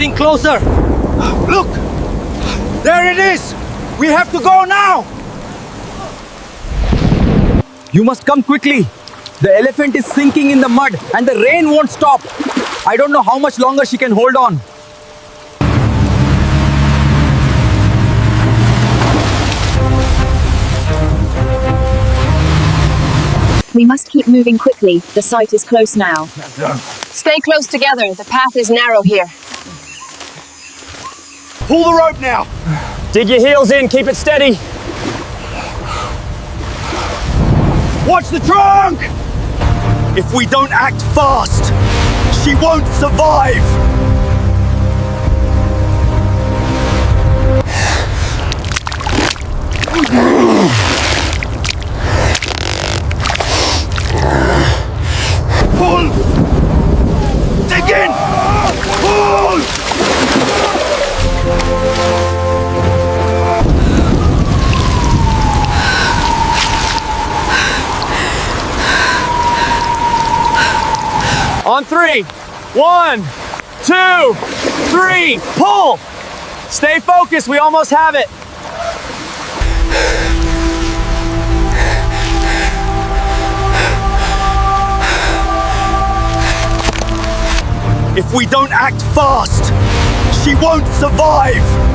getting closer. Look! There it is! We have to go now! You must come quickly. The elephant is sinking in the mud and the rain won't stop. I don't know how much longer she can hold on. We must keep moving quickly. The site is close now. Stay close together. The path is narrow here. Pull the rope now! Dig your heels in, keep it steady. Watch the trunk! If we don't act fast, she won't survive! Pull! Dig in! Pull! On three. 1, 2, 3. Pull! Stay focused, we almost have it. If we don't act fast, she won't survive!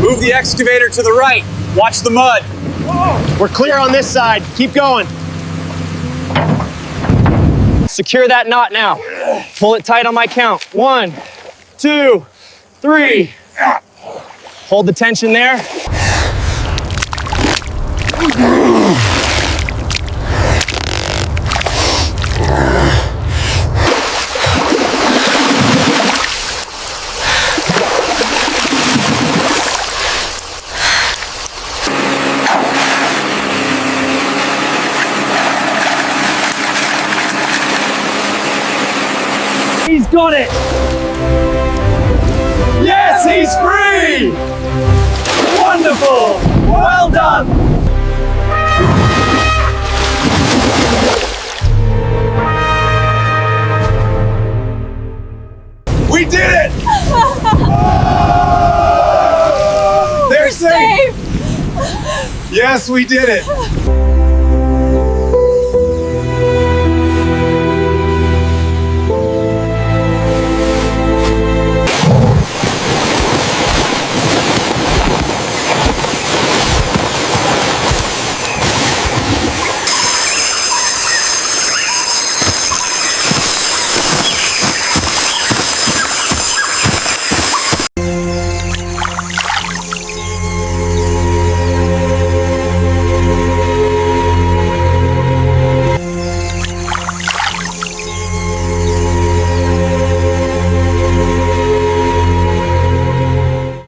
Move the excavator to the right. Watch the mud. We're clear on this side. Keep going. Secure that knot now. Pull it tight on my count. 1, 2, 3. Hold the tension there. He's got it! Yes, he's free! Wonderful! Well done! We did it! They're safe! Yes, we did it!